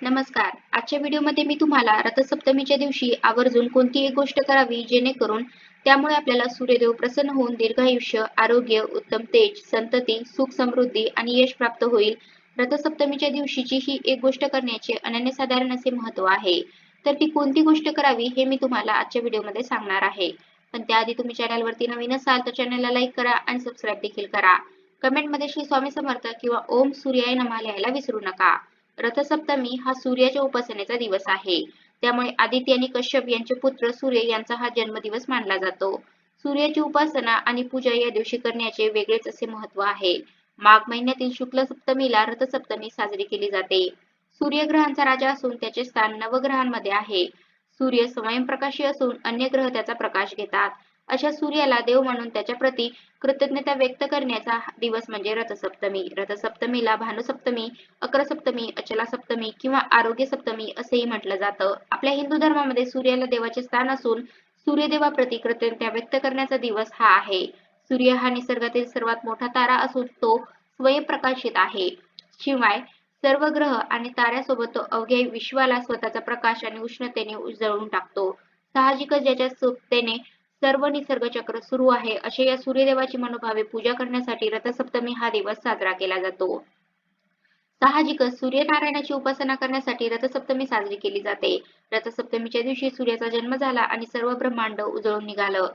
नमस्कार. आजच्या व्हिडिओमध्ये मी तुम्हाला रथसप्तमीच्या दिवशी आवर्जून कोणती एक गोष्ट करावी जेणेकरून त्यामुळे आपल्याला सूर्यदेव प्रसन्न होऊन दीर्घायुष्य, आरोग्य, उत्तम तेज, संतती, सुख समृद्धी आणि यश प्राप्त होईल. रथसप्तमीच्या दिवशीची ही एक गोष्ट करण्याचे अनन्यसाधारण असे महत्त्व आहे. तर ती कोणती गोष्ट करावी हे मी तुम्हाला आजच्या व्हिडिओमध्ये सांगणार आहे. पण त्याआधी तुम्ही चॅनलवरती नवीन असाल तर चॅनलला लाईक करा आणि सबस्क्राईब देखील करा. कमेंटमध्ये श्री स्वामी समर्थ किंवा ओम सूर्याय नमः लिहायला विसरू नका. रथसप्तमी हा सूर्याच्या उपासनेचा दिवस आहे. त्यामुळे आदित्य आणि कश्यप यांचे पुत्र सूर्य यांचा हा जन्मदिवस मानला जातो. सूर्याची उपासना आणि पूजा या दिवशी करण्याचे वेगळेच असे महत्त्व आहे. माघ महिन्यातील शुक्ल सप्तमीला रथसप्तमी साजरी केली जाते. सूर्यग्रहांचा राजा असून त्याचे स्थान नवग्रहांमध्ये आहे. सूर्य स्वयंप्रकाशी असून अन्य ग्रह त्याचा प्रकाश घेतात. अशा सूर्याला देव म्हणून त्याच्या प्रती कृतज्ञता व्यक्त करण्याचा दिवस म्हणजे रथसप्तमी. रथसप्तमीला भानुसप्तमी, अक्रसप्तमी, अचला सप्तमी किंवा आरोग्य सप्तमी असेही म्हटलं जातं. आपल्या हिंदू धर्मामध्ये सूर्याला देवाचे स्थान असून सूर्यदेवाप्रती कृतज्ञता व्यक्त करण्याचा दिवस हा आहे. सूर्य हा निसर्गातील सर्वात मोठा तारा असून तो स्वयंप्रकाशित आहे. शिवाय सर्व ग्रह आणि ताऱ्यासोबत तो अवघ्या विश्वाला स्वतःचा प्रकाश आणि उष्णतेने उजळून टाकतो. साहजिकच ज्याच्या सोबतीने सर्व निसर्ग चक्र सुरू आहे असे या सूर्यदेवाची मनोभावे पूजा करण्यासाठी रथसप्तमी हा दिवस साजरा केला जातो. साहजिकच सूर्यनारायणाची उपासना करण्यासाठी रथसप्तमी साजरी केली जाते. रथसप्तमीच्या दिवशी सूर्याचा जन्म झाला आणि सर्व ब्रह्मांड उजळून निघालं.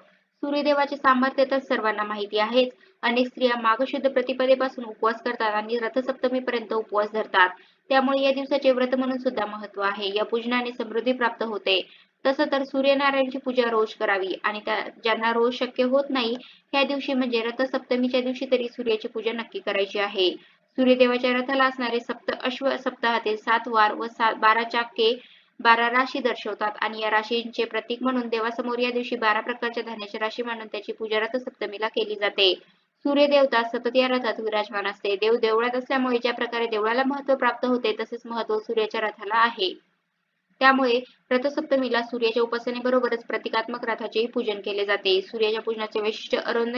सूर्यदेवाचे सामर्थ्य तर सर्वांना माहिती आहेच. अनेक स्त्रिया माघ शुद्ध प्रतिपदेपासून उपवास करतात आणि रथसप्तमीपर्यंत उपवास धरतात. त्यामुळे या दिवसाचे व्रत म्हणून सुद्धा महत्त्व आहे. या पूजनाने समृद्धी प्राप्त होते. तसं तर सूर्यनारायणाची पूजा रोज करावी आणि ज्यांना रोज शक्य होत नाही, ह्या दिवशी म्हणजे रथसप्तमीच्या दिवशी तरी सूर्याची पूजा नक्की करायची आहे. सूर्यदेवाच्या रथाला असणारे सप्त अश्व सप्ताहातील 7 वार व 12 चाके 12 राशी दर्शवतात आणि या राशींचे प्रतीक म्हणून देवासमोर या दिवशी 12 प्रकारच्या धान्याची राशी मांडून त्याची पूजा रथसप्तमीला केली जाते. सूर्यदेवता सतत या रथात विराजमान असते. देव देवळात असल्यामुळे ज्या प्रकारे देवळाला महत्त्व प्राप्त होते तसेच महत्त्व सूर्याच्या रथाला आहे. त्यामुळे रथसप्तमीला सूर्याच्या उपासनेबरोबरच प्रतिकात्मक रथाचेही पूजन केले जाते. सूर्याच्या पूजनाचे वैशिष्ट्य अरुंद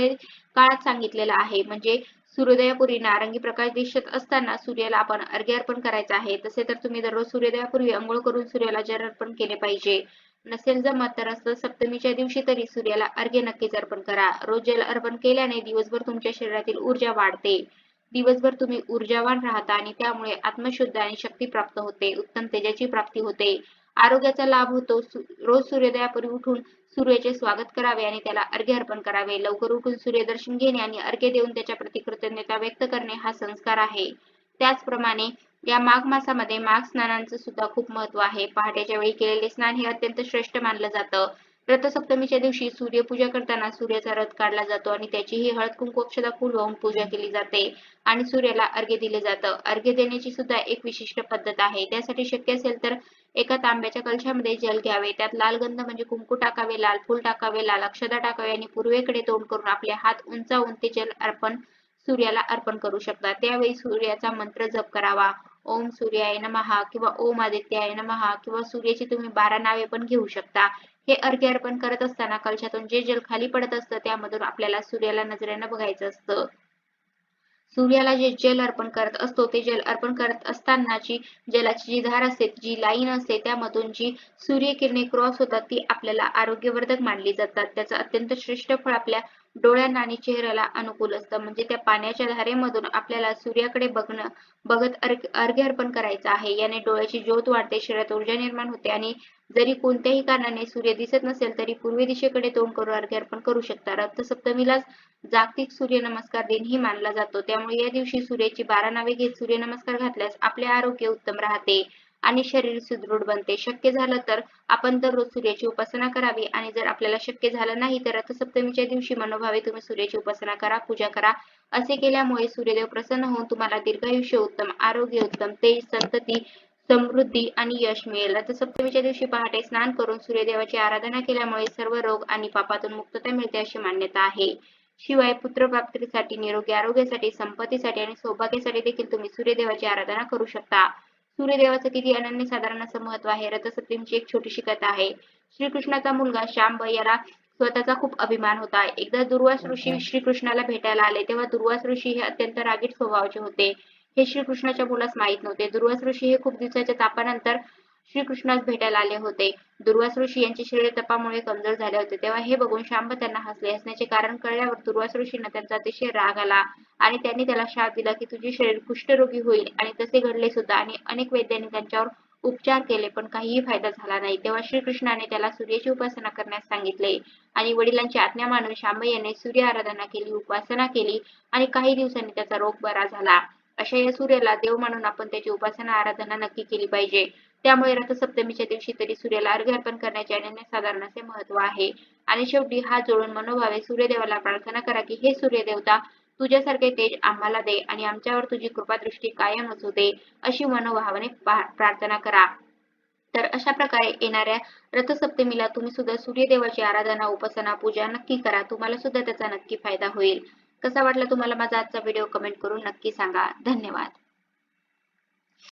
काळात सांगितलेलं आहे. म्हणजे सूर्योदयापूर्वी नारंगी प्रकाश दिसत असताना सूर्याला आपण अर्घ्य अर्पण करायचं आहे. तसे तर तुम्ही दररोज सूर्योदयापूर्वी अंघोळ करून सूर्याला जल अर्पण केले पाहिजे. नसेल जमत तर रथसप्तमीच्या दिवशी तरी सूर्याला अर्घ्य नक्कीच अर्पण करा. रोज जल अर्पण केल्याने दिवसभर तुमच्या शरीरातील ऊर्जा वाढते. दिवसभर तुम्ही ऊर्जावान राहता आणि त्यामुळे आत्मशुद्ध आणि शक्ती प्राप्त होते. उत्तम तेजाची प्राप्ती होते. आरोग्याचा लाभ होतो. रोज सूर्योदयापूर्वी उठून सूर्याचे स्वागत करावे आणि त्याला अर्घ्य अर्पण करावे. लवकर उठून सूर्यदर्शन घेणे आणि अर्घ्य देऊन त्याच्या प्रती कृतज्ञता व्यक्त करणे हा संस्कार आहे. त्याचप्रमाणे या माघ मासामध्ये माघ स्नानांचं सुद्धा खूप महत्त्व आहे. पहाटेच्या वेळी केलेले स्नान हे अत्यंत श्रेष्ठ मानलं जातं. रथसप्तमीच्या दिवशी सूर्यपूजा करताना सूर्याचा रथ काढला जातो आणि त्याचीही हळद कुंकू अक्षता फूल वाहून पूजा केली जाते आणि सूर्याला अर्घ्य दिले जातं. अर्घ्य देण्याची सुद्धा एक विशिष्ट पद्धत आहे. त्यासाठी शक्य असेल तर एका तांब्याच्या कलशामध्ये जल घ्यावे. त्यात लाल गंध म्हणजे कुंकू टाकावे, लाल फूल टाकावे, लाल अक्षता टाकावे आणि पूर्वेकडे तोंड करून आपले हात उंचावून ते जल सूर्याला अर्पण करू शकता. त्यावेळी सूर्याचा मंत्र जप करावा. ओम सूर्याय नमः किंवा ओम आदित्याय नमः किंवा सूर्याची तुम्ही 12 नावे पण घेऊ शकता. हे अर्घ्य अर्पण करत असताना कलशातून जे जल खाली पडत असतं त्यामधून आपल्याला सूर्याला नजरेनं बघायचं असतं. सूर्याला जे जल अर्पण करत असतो ते जल अर्पण करत असतानाची जलाची जी धार असते, जी लाईन असते त्यामधून जी सूर्यकिरणे क्रॉस होतात ती आपल्याला आरोग्यवर्धक मानली जातात. त्याचं अत्यंत श्रेष्ठ फळ आपल्या डोळ्यांना आणि चेहऱ्याला अनुकूल असतं. म्हणजे त्या पाण्याच्या धारेमधून आपल्याला सूर्याकडे बघत अर्घ्य अर्पण करायचं आहे. याने डोळ्याची ज्योत वाढते, शरीरात ऊर्जा निर्माण होते आणि जरी कोणत्याही कारणाने सूर्य दिसत नसेल तरी पूर्व दिशेकडे तोंड करून अर्घ्य अर्पण करू शकता. रथसप्तमीलाच जागतिक सूर्यनमस्कार दिनही मानला जातो. त्यामुळे या दिवशी सूर्याची 12 नावे घेत सूर्यनमस्कार घातल्यास आपले आरोग्य उत्तम राहते आणि शरीर सुदृढ बनते. शक्य झालं तर आपण दररोज सूर्याची उपासना करावी आणि जर आपल्याला शक्य झालं नाही तर रथसप्तमीच्या दिवशी मनोभावे तुम्ही सूर्याची उपासना करा, पूजा करा. असे केल्यामुळे सूर्यदेव प्रसन्न होऊन तुम्हाला दीर्घायुष्य, उत्तम आरोग्य, उत्तम तेज, संतती, समृद्धी आणि यश मिळेल. रथसप्तमीच्या दिवशी पहाटे स्नान करून सूर्यदेवाची आराधना केल्यामुळे सर्व रोग आणि पापातून मुक्तता मिळते अशी मान्यता आहे. शिवाय पुत्रप्राप्तीसाठी, निरोगी आरोग्यासाठी, संपत्तीसाठी आणि सौभाग्यासाठी देखील तुम्ही सूर्यदेवाची आराधना करू शकता. सूर्यदेवाचं किती अनन्यसाधारण असं महत्त्व आहे. रथसप्तमीची एक छोटीशी कथा आहे. श्रीकृष्णाचा मुलगा शांब याला स्वतःचा खूप अभिमान होता. एकदा दुर्वास ऋषी श्रीकृष्णाला भेटायला आले तेव्हा दुर्वास ऋषी हे अत्यंत रागीट स्वभावाचे होते. हे श्रीकृष्णाच्या मुलास माहीत नव्हते. दुर्वास ऋषी हे खूप दिवसाच्या तापानंतर श्रीकृष्णास भेटायला आले होते. दुर्वास ऋषी यांचे शरीर तपामुळे कमजोर झाले होते. तेव्हा हे बघून शांब त्यांना हसले. हसण्याचे कारण कळल्यावर दुर्वास ऋषींना त्यांचा अतिशय राग आला आणि त्यांनी त्याला शाप दिला की तुझे शरीर कुष्ठरोगी होईल आणि तसे घडले सुद्धा आणि अनेक वैद्यांनी त्यांच्यावर उपचार केले पण काहीही फायदा झाला नाही. तेव्हा श्रीकृष्णाने त्याला सूर्याची उपासना करण्यास सांगितले आणि वडिलांची आज्ञा मानून शांब याने सूर्य आराधना केली, उपासना केली आणि काही दिवसांनी त्याचा रोग बरा झाला. अशा या सूर्याला देव मानून आपण त्याची उपासना आराधना नक्की केली पाहिजे. त्यामुळे रथसप्तमीच्या दिवशी तरी सूर्याला अर्घ्य अर्पण करण्याचे अनन्यसाधारण असे महत्त्व आहे. आणि शेवटी हात जोडून मनोभावे सूर्यदेवाला प्रार्थना करा की हे सूर्यदेवता तुझ्यासारखे तेज आम्हाला दे आणि आमच्यावर तुझी कृपादृष्टी कायम असू दे अशी मनोभावाने प्रार्थना करा. तर अशा प्रकारे येणाऱ्या रथसप्तमीला तुम्ही सुद्धा सूर्यदेवाची आराधना, उपासना, पूजा नक्की करा. तुम्हाला सुद्धा त्याचा नक्की फायदा होईल. कसा वाटला तुम्हाला माझा आजचा व्हिडिओ कमेंट करून नक्की सांगा. धन्यवाद.